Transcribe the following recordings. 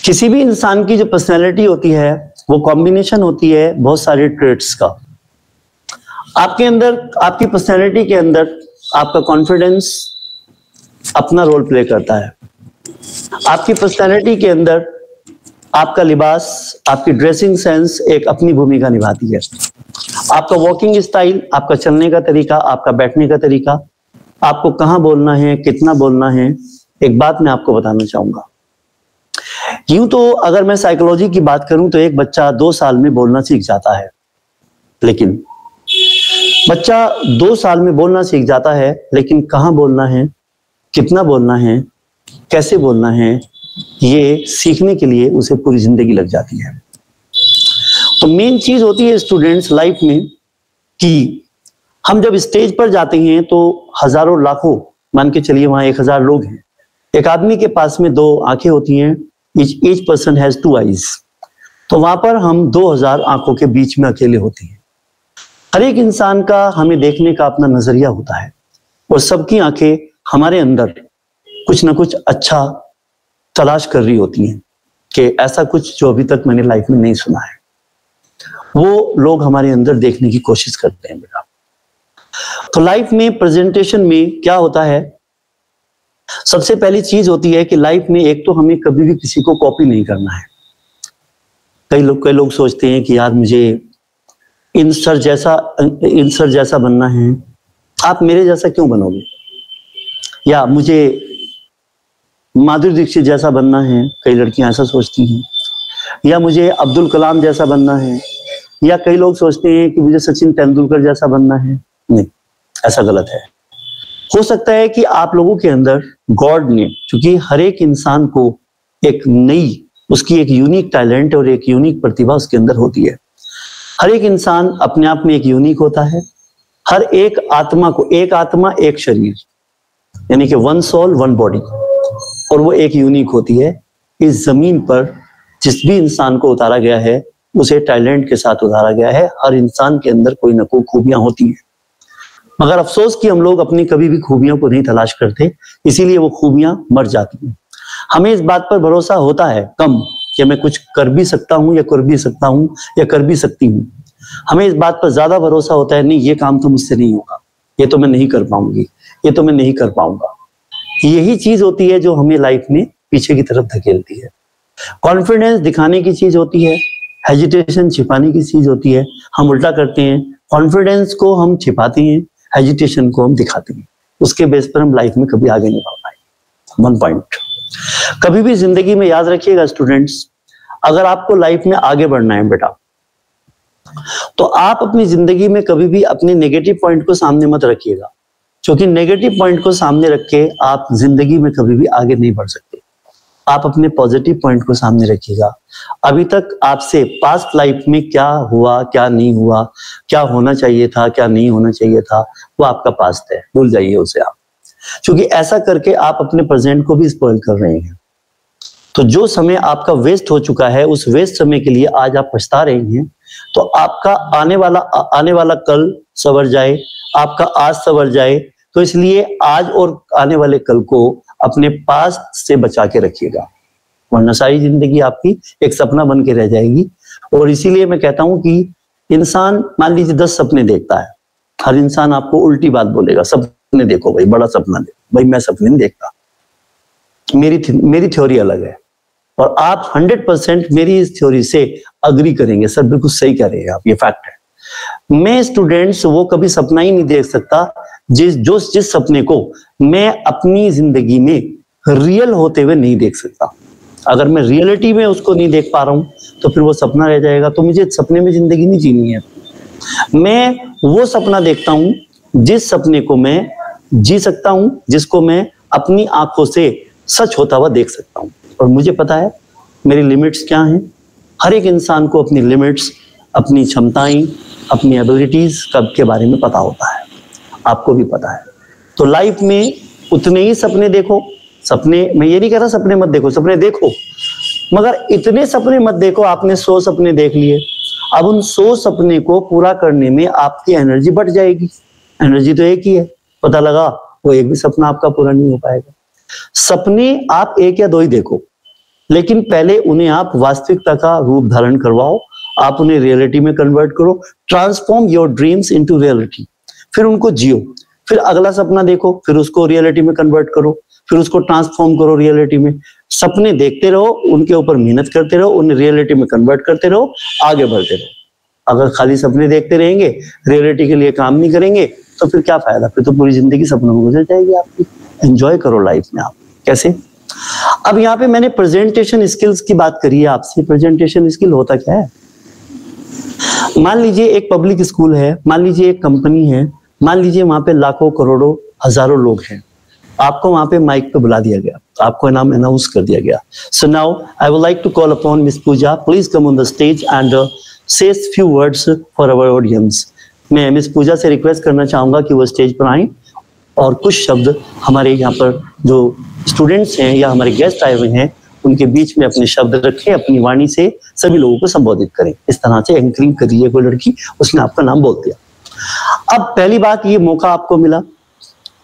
किसी भी इंसान की जो पर्सनैलिटी होती है वो कॉम्बिनेशन होती है बहुत सारे ट्रेट्स का। आपके अंदर, आपकी पर्सनैलिटी के अंदर आपका कॉन्फिडेंस अपना रोल प्ले करता है। आपकी पर्सनैलिटी के अंदर आपका लिबास, आपकी ड्रेसिंग सेंस एक अपनी भूमिका निभाती है। आपका वॉकिंग स्टाइल, आपका चलने का तरीका, आपका बैठने का तरीका, आपको कहाँ बोलना है, कितना बोलना है। एक बात मैं आपको बताना चाहूंगा, यूं तो अगर मैं साइकोलॉजी की बात करूं तो एक बच्चा 2 साल में बोलना सीख जाता है, लेकिन बच्चा 2 साल में बोलना सीख जाता है, लेकिन कहाँ बोलना है, कितना बोलना है, कैसे बोलना है, ये सीखने के लिए उसे पूरी जिंदगी लग जाती है। तो मेन चीज होती है स्टूडेंट्स लाइफ में कि हम जब स्टेज पर जाते हैं तो हजारों लाखों, मान के चलिए वहां 1000 लोग हैं, एक आदमी के पास में 2 आंखें होती हैं, each person has 2 eyes। तो वहां पर हम 2000 आंखों के बीच में अकेले होते हैं। हर एक इंसान का हमें देखने का अपना नजरिया होता है और सबकी आंखें हमारे अंदर कुछ ना कुछ अच्छा तलाश कर रही होती हैं कि ऐसा कुछ जो अभी तक मैंने लाइफ में नहीं सुना है, वो लोग हमारे अंदर देखने की कोशिश करते हैं बेटा। तो लाइफ में प्रेजेंटेशन में क्या होता है, सबसे पहली चीज होती है कि लाइफ में एक तो हमें कभी भी किसी को कॉपी नहीं करना है। कई लोग सोचते हैं कि यार मुझे इन सर जैसा बनना है। आप मेरे जैसा क्यों बनोगे? या मुझे माधुरी दीक्षित जैसा बनना है, कई लड़कियां ऐसा सोचती हैं। या मुझे अब्दुल कलाम जैसा बनना है। या कई लोग सोचते हैं कि मुझे सचिन तेंदुलकर जैसा बनना है। नहीं, ऐसा गलत है। हो सकता है कि आप लोगों के अंदर गॉड ने, क्योंकि हर एक इंसान को एक नई, उसकी एक यूनिक टैलेंट और एक यूनिक प्रतिभा उसके अंदर होती है। हर एक इंसान अपने आप में एक यूनिक होता है। हर एक आत्मा को, एक आत्मा एक शरीर, यानी कि 1 सोल 1 बॉडी, और वो एक यूनिक होती है। इस जमीन पर जिस भी इंसान को उतारा गया है उसे टैलेंट के साथ उतारा गया है। हर इंसान के अंदर कोई ना कोई खूबियां होती हैं, मगर अफसोस कि हम लोग अपनी कभी भी खूबियों को नहीं तलाश करते, इसीलिए वो खूबियां मर जाती हैं। हमें इस बात पर भरोसा होता है कम कि मैं कुछ कर भी सकता हूं या कर भी सकता हूं या कर भी सकती हूं। हमें इस बात पर ज्यादा भरोसा होता है, नहीं ये काम तो मुझसे नहीं होगा, ये तो मैं नहीं कर पाऊंगी, ये तो मैं नहीं कर पाऊंगा। यही चीज होती है जो हमें लाइफ में पीछे की तरफ धकेलती है। कॉन्फिडेंस दिखाने की चीज होती है, हेजिटेशन छिपाने की चीज होती है। हम उल्टा करते हैं, कॉन्फिडेंस को हम छिपाते हैं, हेजिटेशन को हम दिखाते हैं। उसके बेस पर हम लाइफ में कभी आगे नहीं बढ़ पाएंगे। 1 पॉइंट कभी भी जिंदगी में याद रखिएगा स्टूडेंट्स, अगर आपको लाइफ में आगे बढ़ना है बेटा, तो आप अपनी जिंदगी में कभी भी अपने नेगेटिव पॉइंट को सामने मत रखिएगा, क्योंकि नेगेटिव पॉइंट को सामने रख के आप जिंदगी में कभी भी आगे नहीं बढ़ सकते। आप अपने पॉजिटिव पॉइंट को सामने रखिएगा। अभी तक आपसे पास्ट लाइफ में क्या हुआ, क्या नहीं हुआ, क्या होना चाहिए था, क्या नहीं होना चाहिए था, वो आपका पास्ट है, भूल जाइए उसे आप, क्योंकि ऐसा करके आप अपने प्रेजेंट को भी स्पॉइल कर रहे हैं। तो जो समय आपका वेस्ट हो चुका है, उस वेस्ट समय के लिए आज आप पछता रहे हैं। तो आपका आने वाला कल सवर जाए, आपका आज सवर जाए। तो इसलिए आज और आने वाले कल को अपने पास से बचा के रखिएगा, वरना सारी जिंदगी आपकी एक सपना बन के रह जाएगी। और इसीलिए मैं कहता हूं कि इंसान, मान लीजिए 10 सपने देखता है, हर इंसान आपको उल्टी बात बोलेगा, सपने देखो भाई, बड़ा सपना देखो भाई। मैं सपने नहीं देखता, मेरी थ्योरी अलग है, और आप 100% मेरी इस थ्योरी से अग्री करेंगे। सर बिल्कुल सही कह रहे हैं आप, ये फैक्ट है। मैं स्टूडेंट्स वो कभी सपना ही नहीं देख सकता जिस सपने को मैं अपनी जिंदगी में रियल होते हुए नहीं देख सकता। अगर मैं रियलिटी में उसको नहीं देख पा रहा हूं तो फिर वो सपना रह जाएगा। तो मुझे सपने में जिंदगी नहीं जीनी है। मैं वो सपना देखता हूं जिस सपने को मैं जी सकता हूं, जिसको मैं अपनी आंखों से सच होता हुआ देख सकता हूं। और मुझे पता है मेरी लिमिट्स क्या हैं। हर एक इंसान को अपनी लिमिट्स, अपनी क्षमताएं, अपनी एबिलिटीज के बारे में पता होता है, आपको भी पता है। तो लाइफ में उतने ही सपने देखो। सपने, मैं ये नहीं कह रहा सपने मत देखो, सपने देखो, मगर इतने सपने मत देखो। आपने 100 सपने देख लिए, अब उन 100 सपने को पूरा करने में आपकी एनर्जी बढ़ जाएगी। एनर्जी तो एक ही है, पता लगा वो एक भी सपना आपका पूरा नहीं हो पाएगा। सपने आप 1 या 2 ही देखो, लेकिन पहले उन्हें आप वास्तविकता का रूप धारण करवाओ, आप उन्हें रियलिटी में कन्वर्ट करो, transform your dreams into reality, फिर उनको जियो, फिर अगला सपना देखो, फिर उसको रियलिटी में कन्वर्ट करो, फिर उसको ट्रांसफॉर्म करो रियलिटी में। सपने देखते रहो, उनके ऊपर मेहनत करते रहो, उन्हें रियलिटी में कन्वर्ट करते रहो, आगे बढ़ते रहो। अगर खाली सपने देखते रहेंगे, रियलिटी के लिए काम नहीं करेंगे, तो फिर क्या फायदा, फिर तो पूरी जिंदगी सपनों में गुजर जाएगी आपकी। एंजॉय करो लाइफ में आप। कैसे? अब यहाँ पे मैंने प्रेजेंटेशन स्किल्स की बात करी है आपसे। प्रेजेंटेशन स्किल होता क्या है? मान लीजिए एक पब्लिक स्कूल है, मान लीजिए एक कंपनी है, मान लीजिए वहां पे लाखों करोड़ों हजारों लोग हैं, आपको वहां पे माइक पे बुला दिया गया, आपको नाम अनाउंस कर दिया गया। So now I would like to call upon miss Pooja, please come on the stage and say few words for our audience. मैं मिस पूजा से रिक्वेस्ट करना चाहूंगा कि वो स्टेज पर आए और कुछ शब्द हमारे यहाँ पर जो स्टूडेंट्स हैं या हमारे गेस्ट आए हुए हैं उनके बीच में अपने शब्द रखें, अपनी वाणी से सभी लोगों को संबोधित करें। इस तरह से एंकरिंग कर रही है कोई लड़की, उसने आपका नाम बोल दिया। अब पहली बात, ये मौका आपको मिला,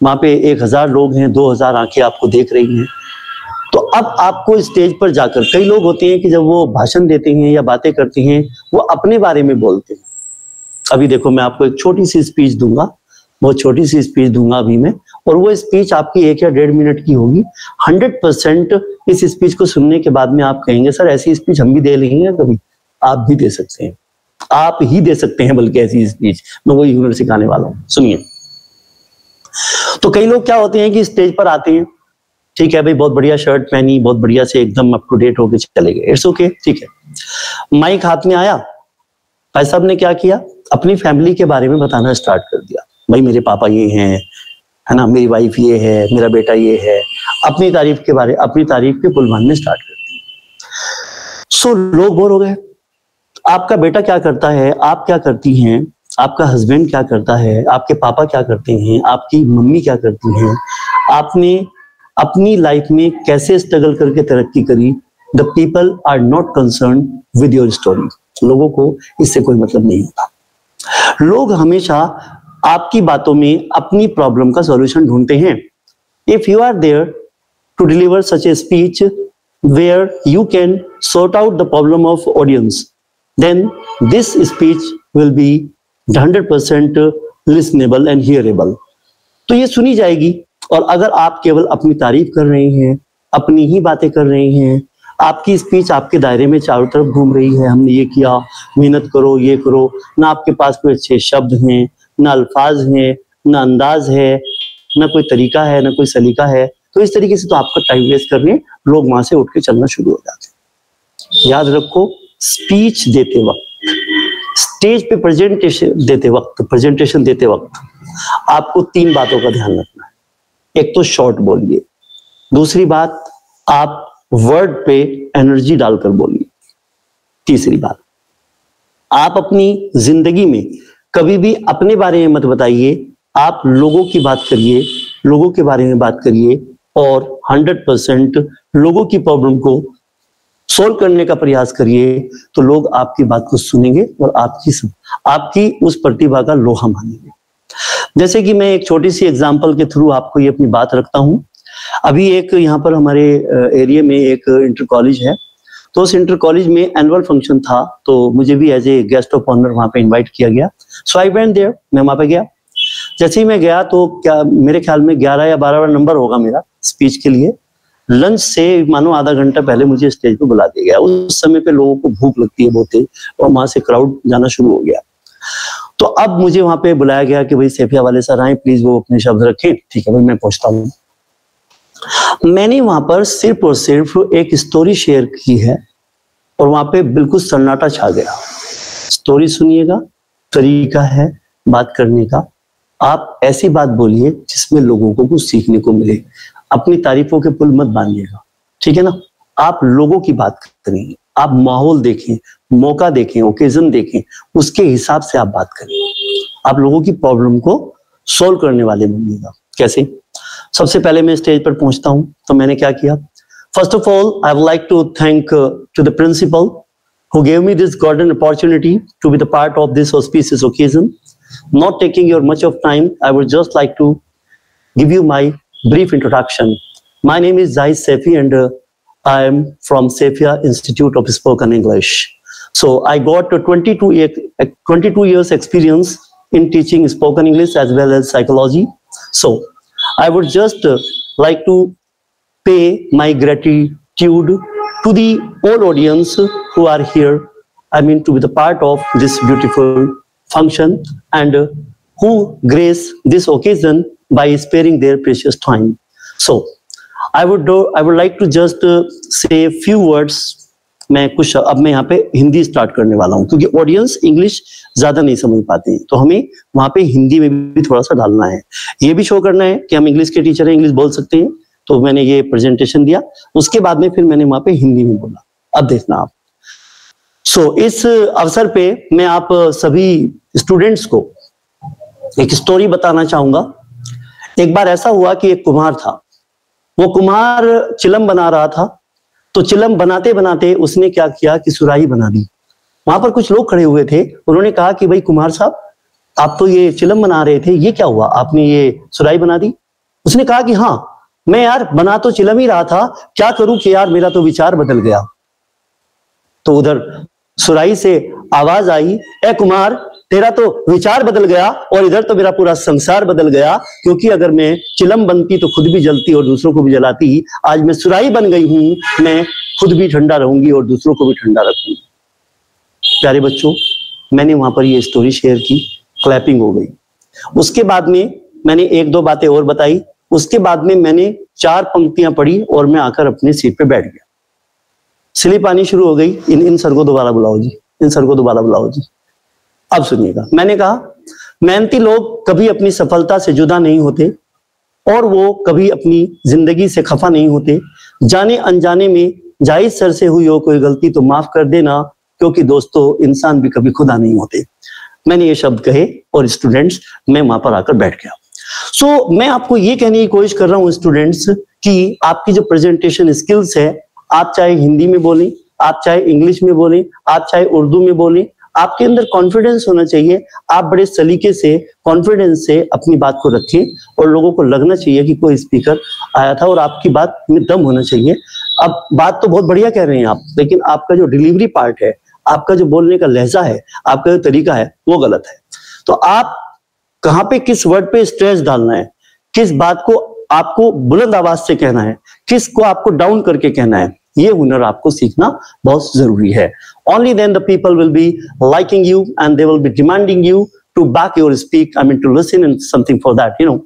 वहां पे 1000 लोग हैं, 2000 आंखें आपको देख रही हैं, तो अब आपको स्टेज पर जाकर, कई लोग होते हैं कि जब वो भाषण देते हैं या बातें करते हैं वो अपने बारे में बोलते हैं। अभी देखो मैं आपको एक छोटी सी स्पीच दूंगा, बहुत छोटी सी स्पीच दूंगा अभी मैं, और वो स्पीच आपकी 1 या 1.5 मिनट की होगी। 100% इस स्पीच को सुनने के बाद में आप कहेंगे सर ऐसी स्पीच हम भी दे लेंगे कभी। आप भी दे सकते हैं, आप ही दे सकते हैं बल्कि ऐसी स्पीच, मैं वही हुनर सिखाने वाला हूं। सुनिए, तो कई लोग क्या होते हैं कि स्टेज पर आते हैं, ठीक है भाई, बहुत बढ़िया शर्ट पहनी, बहुत बढ़िया से एकदम अप टू डेट होके चले गए, इट्स ओके, ठीक है। माइक हाथ में आया, भाई साहब ने क्या किया, अपनी फैमिली के बारे में बताना स्टार्ट कर दिया। भाई मेरे पापा ये हैं, है ना, मेरी वाइफ ये है, मेरा बेटा ये है, अपनी तारीफ के पुल बांधने स्टार्ट कर दी। सो लोग बोर हो गए। आपका बेटा क्या करता है, आप क्या करती हैं, आपका हस्बैंड क्या करता है, आपके पापा क्या करते हैं, आपकी मम्मी क्या करती हैं, आपने अपनी लाइफ में कैसे स्ट्रगल करके तरक्की करी। The people are not concern with your story. लोगों को इससे कोई मतलब नहीं होता। लोग हमेशा आपकी बातों में अपनी प्रॉब्लम का सॉल्यूशन ढूंढते हैं। If you are there to deliver such a speech where you can sort out the problem of audience, then this speech will be 100% listenable and hearable. तो ये सुनी जाएगी। और अगर आप केवल अपनी तारीफ कर रहे हैं, अपनी ही बातें कर रहे हैं, आपकी स्पीच आपके दायरे में चारों तरफ घूम रही है, हमने ये किया, मेहनत करो, ये करो, ना आपके पास कोई अच्छे शब्द हैं, ना अल्फाज हैं, ना अंदाज है, ना कोई तरीका है, ना कोई सलीका है, तो इस तरीके से तो आपका टाइम वेस्ट करने लोग वहां से उठ के चलना शुरू हो जाते हैं। याद रखो, स्पीच देते वक्त, स्टेज पे प्रेजेंटेशन देते वक्त आपको 3 बातों का ध्यान रखना है। एक तो शॉर्ट बोलिए, दूसरी बात आप वर्ड पे एनर्जी डालकर बोलिए, तीसरी बात आप अपनी जिंदगी में कभी भी अपने बारे में मत बताइए, आप लोगों की बात करिए, लोगों के बारे में बात करिए और 100% लोगों की प्रॉब्लम को सोल्व करने का प्रयास करिए, तो लोग आपकी बात को सुनेंगे और आपकी उस प्रतिभा का लोहा मानेंगे। जैसे कि मैं एक छोटी सी एग्जांपल के थ्रू आपको ये अपनी बात रखता हूं। अभी एक यहाँ पर हमारे एरिया में एक इंटर कॉलेज है, तो उस इंटर कॉलेज में एनुअल फंक्शन था, तो मुझे भी as a guest of honour वहां पे इनवाइट किया गया। सो आई वेंट देयर, मैं वहां पे गया। जैसे ही मैं गया तो क्या मेरे ख्याल में 11 या 12वां नंबर होगा मेरा स्पीच के लिए। लंच से मानो आधा घंटा पहले मुझे स्टेज पे बुला दिया गया। उस समय पे लोगों को भूख लगती है बहुत तेज, और वहां से क्राउड जाना शुरू हो गया। तो अब मुझे वहां पे बुलाया गया कि भाई सेफिया वाले सर आए, प्लीज वो अपने शब्द रखें। ठीक है भाई, मैं पहुंचता हूँ। मैंने वहां पर सिर्फ और सिर्फ एक स्टोरी शेयर की है और वहां पे बिल्कुल सन्नाटा छा गया। स्टोरी सुनिएगा, तरीका है बात करने का। आप ऐसी बात बोलिए जिसमें लोगों को कुछ सीखने को मिले। अपनी तारीफों के पुल मत बांधिएगा, ठीक है ना। आप लोगों की बात करेंगे, आप माहौल देखें, मौका देखें, ओकेजन देखें, उसके हिसाब से आप बात करें। आप लोगों की प्रॉब्लम को सोल्व करने वाले बनिएगा। कैसे? सबसे पहले मैं स्टेज पर पहुंचता हूं तो मैंने क्या किया, first of all I would like to thank to the principal who gave me this golden opportunity to be the part of this auspicious occasion. Not taking your much of time, I would just like to give you my brief introduction. My name is Zahid Sefi and I am from Safia Institute of Spoken English. So I got 22 years experience in teaching spoken English as well as psychology. So I would just like to pay my gratitude to the all audience who are here. I mean, to be the part of this beautiful function and who grace this occasion by sparing their precious time. So I would like to just say a few words. अब मैं यहाँ पे Hindi start करने वाला हूँ क्योंकि audience English ज्यादा नहीं समझ पाते हैं, तो हमें वहां पे हिंदी में भी थोड़ा सा डालना है, ये भी शो करना है कि हम इंग्लिश के टीचर हैं, इंग्लिश बोल सकते हैं। तो मैंने ये प्रेजेंटेशन दिया, उसके बाद में फिर मैंने वहां पे हिंदी में बोला। अब देखना आप। इस अवसर पे मैं आप सभी स्टूडेंट्स को एक स्टोरी बताना चाहूंगा। एक बार ऐसा हुआ कि एक कुम्हार था, वो कुम्हार चिलम बना रहा था। तो चिलम बनाते बनाते उसने क्या किया कि सुराही बना दी। वहां पर कुछ लोग खड़े हुए थे, उन्होंने कहा कि भाई कुम्हार साहब, आप तो ये चिलम बना रहे थे, ये क्या हुआ, आपने ये सुराही बना दी? उसने कहा कि हाँ, मैं यार बना तो चिलम ही रहा था, क्या करूं कि यार मेरा तो विचार बदल गया। तो उधर सुराही से आवाज आई, ए कुम्हार, तेरा तो विचार बदल गया और इधर तो मेरा पूरा संसार बदल गया, क्योंकि अगर मैं चिलम बनती तो खुद भी जलती और दूसरों को भी जलाती। आज मैं सुराही बन गई हूं, मैं खुद भी ठंडा रहूंगी और दूसरों को भी ठंडा रखूंगी। प्यारे बच्चों, मैंने वहां पर ये स्टोरी शेयर की, क्लैपिंग हो गई। उसके बाद में मैंने एक दो बातें और बताई, उसके बाद में मैंने 4 पंक्तियां पढ़ी और मैं आकर अपनी सीट पे बैठ गया। स्लिप आनी शुरू हो गई। इन सर को दोबारा बुलाओ जी, इन सर को दोबारा बुलाओ जी। अब सुनिएगा, मैंने कहा मेहनती लोग कभी अपनी सफलता से जुदा नहीं होते और वो कभी अपनी जिंदगी से खफा नहीं होते। जाने अनजाने में जायज सर से हुई हो कोई गलती तो माफ कर देना, क्योंकि दोस्तों इंसान भी कभी खुदा नहीं होते। मैंने ये शब्द कहे और स्टूडेंट्स, मैं वहां पर आकर बैठ गया। मैं आपको ये कहने की कोशिश कर रहा हूं स्टूडेंट्स कि आपकी जो प्रेजेंटेशन स्किल्स है, आप चाहे हिंदी में बोलें, आप चाहे इंग्लिश में बोलें, आप चाहे उर्दू में बोलें, आपके अंदर कॉन्फिडेंस होना चाहिए। आप बड़े सलीके से, कॉन्फिडेंस से अपनी बात को रखें और लोगों को लगना चाहिए कि कोई स्पीकर आया था और आपकी बात में दम होना चाहिए। अब बात तो बहुत बढ़िया कह रहे हैं आप, लेकिन आपका जो डिलीवरी पार्ट है, आपका जो बोलने का लहजा है, आपका जो तरीका है, वो गलत है। तो आप कहाँ पे किस वर्ड पे स्ट्रेस डालना है, किस बात को आपको बुलंद आवाज से कहना है, किसको आपको डाउन करके कहना है, ये हुनर आपको सीखना बहुत जरूरी है। Only then the people will be liking you and they will be demanding you to back your speak, I mean to listen and something for that, you know.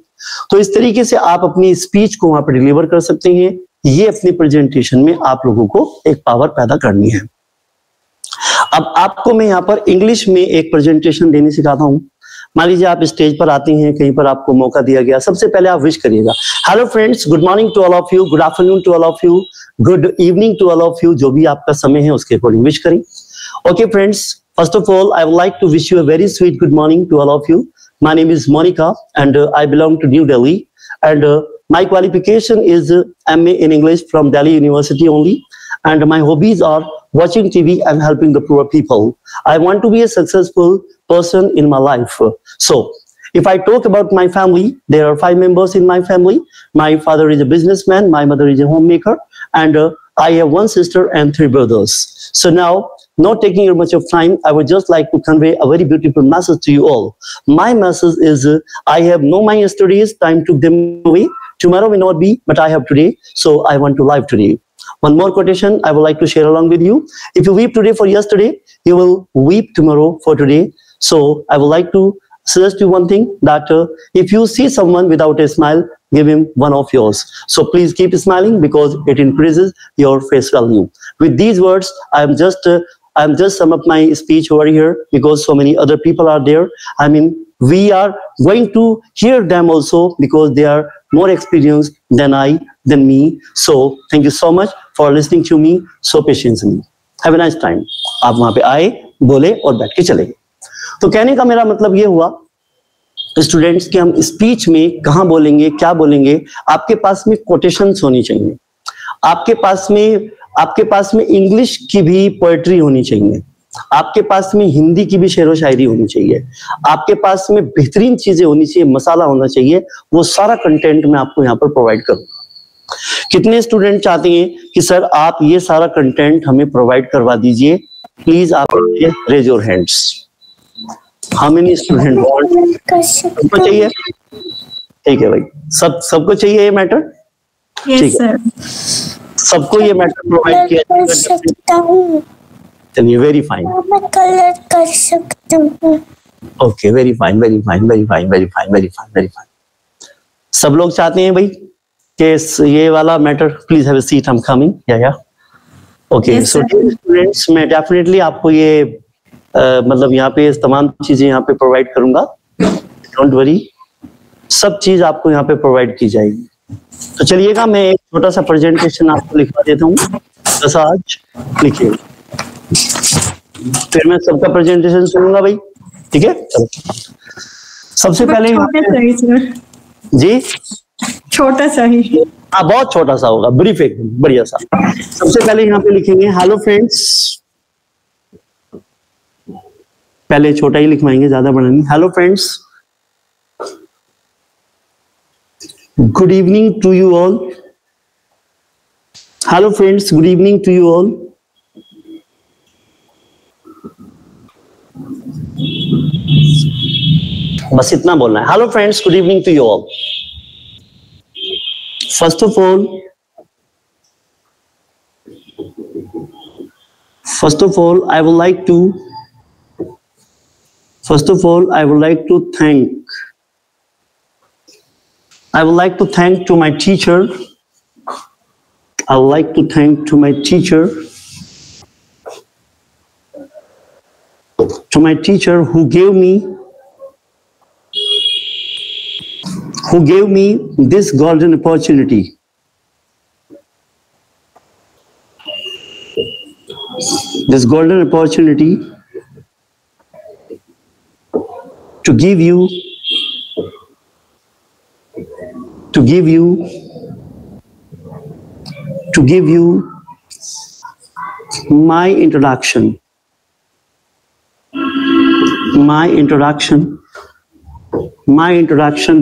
तो इस तरीके से आप अपनी स्पीच को वहां पर डिलीवर कर सकते हैं। ये अपनी प्रेजेंटेशन में आप लोगों को एक पावर पैदा करनी है। अब आपको मैं यहाँ पर इंग्लिश में एक प्रेजेंटेशन देने सिखाता हूँ। मान लीजिए आप स्टेज पर आते हैं, कहीं पर आपको मौका दिया गया, सबसे पहले आप विश करिएगा, hello friends, good morning to all of you, good afternoon to all of you, good evening to all of you, जो भी आपका समय है उसके अकॉर्डिंग विश करें। Okay friends, first of all I would like to wish you a very sweet good morning to all of you. My name is Monika and I belong to New Delhi and my qualification is MA in English from Delhi University only, and my hobbies are watching TV and helping the poor people. I want to be a successful person in my life. So if I talk about my family, there are 5 members in my family. My father is a businessman, my mother is a homemaker, and I have 1 sister and 3 brothers. So now, not taking much of time, I would just like to convey a very beautiful message to you all. My message is, I have no my yesterday's, time took them away. Tomorrow may not be, but I have today, so I want to live today. One more quotation I would like to share along with you. If you weep today for yesterday, you will weep tomorrow for today. So I would like to suggest you one thing, that if you see someone without a smile, give him one of yours. So please keep smiling because it increases your face value. With these words, I'm just sum up my speech over here because so many other people are there. I mean, we are going to hear them also because they are more experienced than me. So thank you so much for listening to me so patiently. Have a nice time. आप वहां पे आए, बोले और बैठ के चले गए। तो कहने का मेरा मतलब ये हुआ स्टूडेंट्स कि हम स्पीच में कहाँ बोलेंगे, क्या बोलेंगे, आपके पास में कोटेशंस होनी चाहिए, आपके पास में इंग्लिश की भी पोएट्री होनी चाहिए, आपके पास में हिंदी की भी शेरो शायरी होनी चाहिए, आपके पास में बेहतरीन चीजें होनी चाहिए, मसाला होना चाहिए। वो सारा कंटेंट मैं आपको यहाँ पर प्रोवाइड करूंगा। कितने स्टूडेंट चाहते हैं कि सर आप ये सारा कंटेंट हमें प्रोवाइड करवा दीजिए? प्लीज आप raise your hands. How many student want? सबको चाहिए? ठीक है भाई, सबको चाहिए ये मैटर? यस सर, सबको ये मैटर प्रोवाइड किया कर सकता हूँ। चलिए, वेरी फाइन। मैं कलर कर सकता हूँ। Okay, very fine, very fine, very fine, very fine, very fine, very fine. सब लोग चाहते हैं भाई कि ये वाला matter, please have a seat, I am coming. या ओके, सो स्टूडेंट्स, मैं डेफिनेटली आपको ये मतलब यहाँ पे तमाम चीजें यहाँ पे प्रोवाइड करूंगा, डोंट वरी, सब चीज आपको यहाँ पे प्रोवाइड की जाएगी। तो चलिएगा, मैं एक छोटा सा प्रेजेंटेशन आपको लिखवा देता हूँ, बस आज लिखिए, फिर मैं सबका प्रेजेंटेशन सुनूंगा भाई, ठीक है? चलो, सबसे पहले जी छोटा सा ही, हाँ बहुत छोटा सा होगा, ब्रीफ एकदम बढ़िया सा। सबसे पहले यहाँ पे लिखेंगे हेलो फ्रेंड्स, पहले छोटा ही लिखवाएंगे, ज्यादा बड़ा नहीं। Hello friends, good evening to you all. Hello friends, good evening to you all. बस इतना बोलना है, hello friends, good evening to you all. First of all, I would like to thank to my teacher. I would like to thank to my teacher who gave me this golden opportunity. This golden opportunity to give you my introduction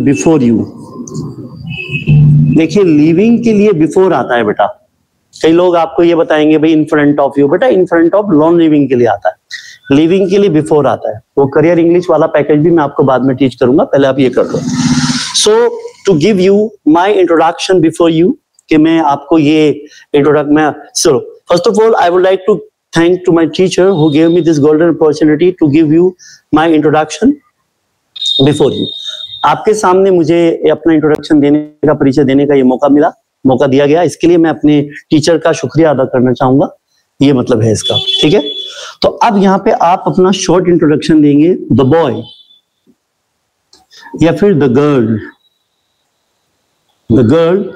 before you. देखिए, living के लिए before आता है बेटा। कई लोग आपको ये बताएंगे भाई इन फ्रंट ऑफ यू, बेटा in front of non living के लिए आता है, लिविंग के लिए बिफोर आता है। वो करियर इंग्लिश वाला पैकेज भी मैं आपको बाद में टीच करूंगा, पहले आप ये कर लो। So to give you my introduction before you, कि मैं आपको ये so first of all I would like to thank to my teacher who gave me this golden opportunity to give you my introduction before you. आपके सामने मुझे अपना introduction देने का, परिचय देने का ये मौका दिया गया, इसके लिए मैं अपने टीचर का शुक्रिया अदा करना चाहूंगा। ये मतलब है इसका, ठीक है? तो अब यहाँ पे आप अपना शॉर्ट इंट्रोडक्शन देंगे, द बॉय या फिर the girl,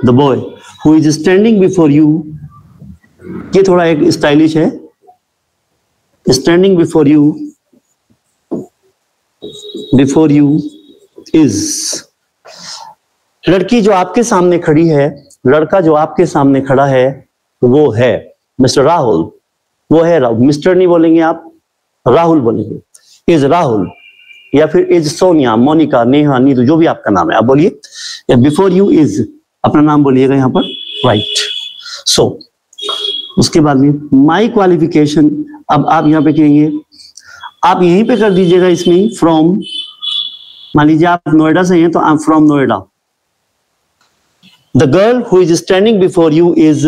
the boy who is standing before you. ये थोड़ा एक स्टाइलिश है, standing before you is, लड़की जो आपके सामने खड़ी है, लड़का जो आपके सामने खड़ा है, वो है मिस्टर राहुल। वो है राहुल, मिस्टर नहीं बोलेंगे आप, राहुल बोलेंगे। इज राहुल या फिर इज सोनिया, मोनिका, नेहा, नीतू, जो भी आपका नाम है आप बोलिए। बिफोर यू इज, अपना नाम बोलिएगा यहाँ पर, राइट। सो उसके बाद में माई क्वालिफिकेशन, अब आप यहाँ पे कहेंगे, आप यहीं पे कर दीजिएगा इसमें फ्रॉम, मान लीजिए आप नोएडा से हैं तो I am from Noida. The girl who is standing before you is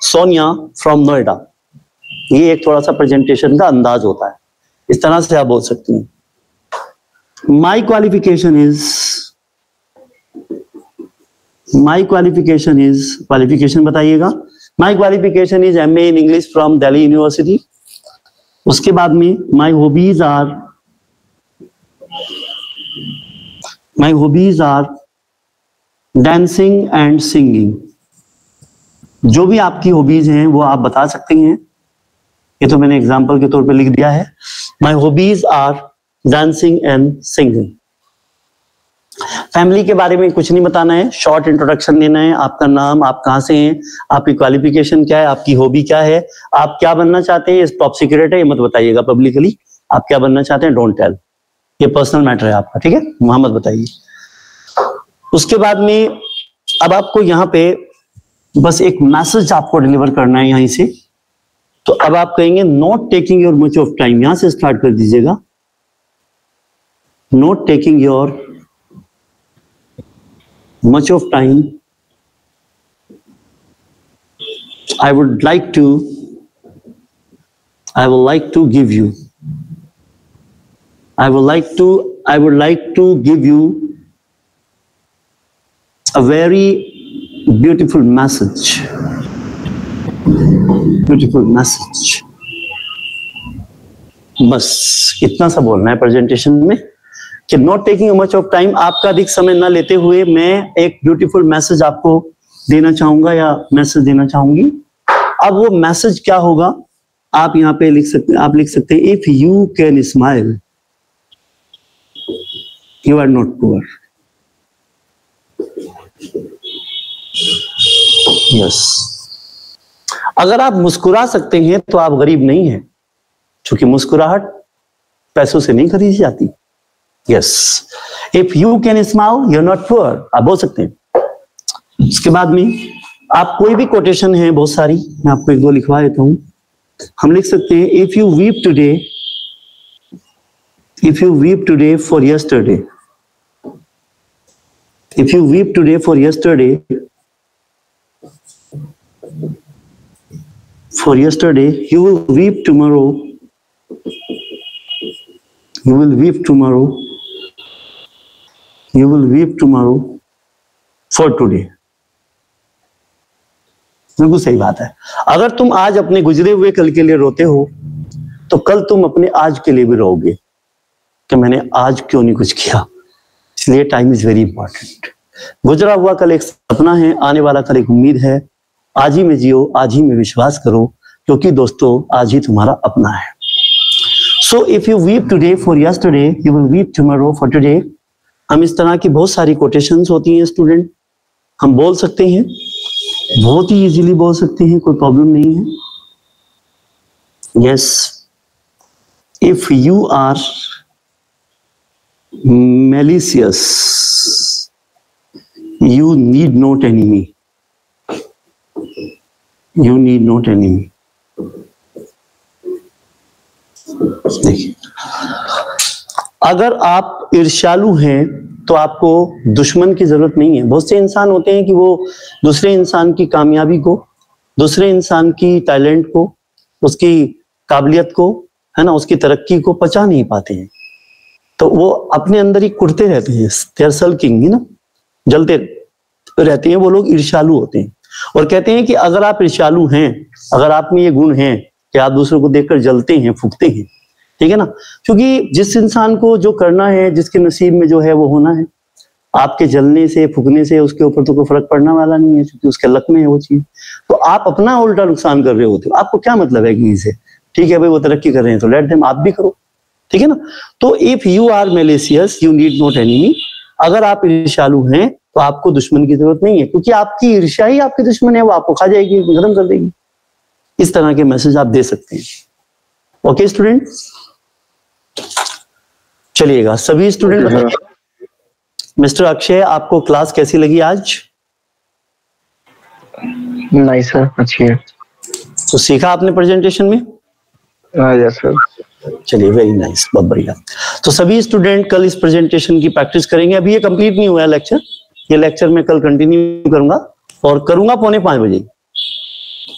Sonia from Noida. ये एक थोड़ा सा प्रेजेंटेशन का अंदाज होता है, इस तरह से आप बोल सकते हैं। माई क्वालिफिकेशन इज, क्वालिफिकेशन बताइएगा। My qualification is MA in English from Delhi university. उसके बाद में my hobbies are dancing and singing. जो भी आपकी हॉबीज हैं वो आप बता सकते हैं, ये तो मैंने एग्जांपल के तौर पे लिख दिया है। My hobbies are dancing and singing. Family के बारे में कुछ नहीं बताना है, शॉर्ट इंट्रोडक्शन देना है। आपका नाम, आप कहाँ से हैं, आपकी क्वालिफिकेशन क्या है, आपकी हॉबी क्या है, आप क्या बनना चाहते हैं, ये टॉप सीक्रेट है, ये मत बताइएगा पब्लिकली। आप क्या बनना चाहते हैं, डोंट टेल, ये पर्सनल मैटर है आपका, ठीक है? वहां मत बताइए। उसके बाद में अब आपको यहाँ पे बस एक मैसेज आपको डिलीवर करना है यहीं से। तो अब आप कहेंगे not taking your much of time, यहां से स्टार्ट कर दीजिएगा। Not taking your much of time, I would like to give you a very beautiful message. बस इतना सा बोलना है प्रेजेंटेशन में कि not taking much of time, आपका अधिक समय ना लेते हुए मैं एक ब्यूटीफुल मैसेज आपको देना चाहूंगा या मैसेज देना चाहूंगी। अब वो मैसेज क्या होगा आप यहां पे लिख सकते हैं, आप लिख सकते हैं if you can smile you are not poor. Yes, अगर आप मुस्कुरा सकते हैं तो आप गरीब नहीं हैं, क्योंकि मुस्कुराहट पैसों से नहीं खरीदी जाती। Yes, if you can smile you are not poor, आप बोल सकते हैं। उसके बाद में आप कोई भी कोटेशन है, बहुत सारी, मैं आपको एक दो लिखवा देता हूं। हम लिख सकते हैं if you weep today for yesterday, if you weep today for yesterday, you will weep tomorrow, for today। बिल्कुल सही बात है। अगर तुम आज अपने गुजरे हुए कल के लिए रोते हो तो कल तुम अपने आज के लिए भी रोओगे कि मैंने आज क्यों नहीं कुछ किया। इसलिए टाइम इज वेरी इंपॉर्टेंट। गुजरा हुआ कल एक सपना है, आने वाला कल एक उम्मीद है। आज ही में जियो, आज ही में विश्वास करो, क्योंकि दोस्तों आज ही तुम्हारा अपना है। So if you weep today for yesterday you will weep tomorrow for today. हम इस तरह की बहुत सारी कोटेशंस होती हैं स्टूडेंट, हम बोल सकते हैं, बहुत ही इजीली बोल सकते हैं, कोई प्रॉब्लम नहीं है। Yes, if you are malicious you need not enemy, you need not enemy। देखिए, अगर आप ईर्ष्यालु हैं तो आपको दुश्मन की जरूरत नहीं है। बहुत से इंसान होते हैं कि वो दूसरे इंसान की कामयाबी को, दूसरे इंसान की टैलेंट को, उसकी काबिलियत को, है ना, उसकी तरक्की को पचा नहीं पाते हैं, तो वो अपने अंदर ही कुटते रहते हैं। दे आर सल्किंग, ना, जलते रहते हैं। वो लोग ईर्ष्यालु होते हैं और कहते हैं कि अगर आप ईर्ष्यालु हैं, अगर आप में ये गुण हैं कि आप दूसरों को देखकर जलते हैं, फूकते हैं, ठीक है ना, क्योंकि जिस इंसान को जो करना है, जिसके नसीब में जो है वो होना है। आपके जलने से, फूकने से उसके ऊपर तो कोई फर्क पड़ने वाला नहीं है, क्योंकि उसके लक में है वो चीज। तो आप अपना उल्टा नुकसान कर रहे होते हो। आपको क्या मतलब है कि इसे, ठीक है भाई वो तरक्की कर रहे हैं तो लेट देम, आप भी करो, ठीक है ना। तो if you are malicious you need not enemy, अगर आप ईर्ष्यालु हैं तो आपको दुश्मन की जरूरत नहीं है, क्योंकि आपकी ईर्ष्या ही आपकी दुश्मन है, वो आपको खा जाएगी, खत्म कर देगी। इस तरह के मैसेज आप दे सकते हैं। ओके स्टूडेंट, चलिएगा सभी स्टूडेंट। मिस्टर अक्षय, आपको क्लास कैसी लगी आज? नाइस सर, अच्छी है। तो सीखा आपने प्रेजेंटेशन में? Yes sir. चलिए, वेरी नाइस, बहुत बढ़िया। तो सभी स्टूडेंट कल इस प्रेजेंटेशन की प्रैक्टिस करेंगे। अभी ये कंप्लीट नहीं हुआ है लेक्चर, ये लेक्चर मैं कल कंटिन्यू करूंगा और करूंगा 4:45 बजे।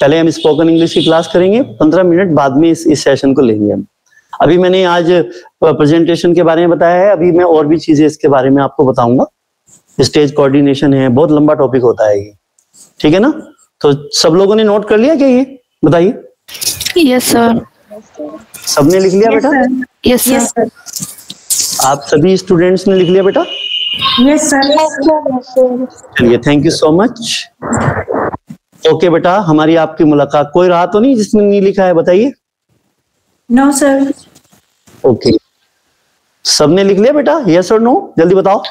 पहले हम स्पोकन इंग्लिश की क्लास करेंगे 15 मिनट, बाद में इस सेशन को लेंगे हम। अभी मैंने आज प्रेजेंटेशन के बारे में बताया है, अभी मैं और भी चीजें इसके बारे में आपको बताऊंगा। स्टेज कोऑर्डिनेशन है, बहुत लंबा टॉपिक होता है ये, ठीक है ना। तो सब लोगों ने नोट कर लिया क्या, ये बताइए? Yes sir. सबने लिख लिया बेटा? Yes sir. आप सभी स्टूडेंट्स ने लिख लिया बेटा? Yes sir. चलिए, thank you so much. Okay बेटा, हमारी आपकी मुलाकात, कोई रहा तो नहीं जिसने नहीं लिखा है, बताइए? No sir. ओके, सबने लिख लिया बेटा? यस और नो, जल्दी बताओ।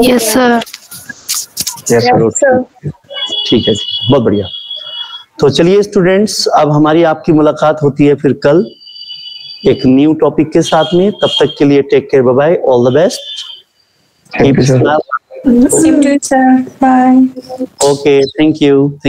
Yes sir. यस सर, ठीक है जी, बहुत बढ़िया। तो चलिए स्टूडेंट्स, अब हमारी आपकी मुलाकात होती है फिर कल एक न्यू टॉपिक के साथ में। तब तक के लिए take care, bye bye, all the best. Same to you, sir. Bye. Okay, thank you.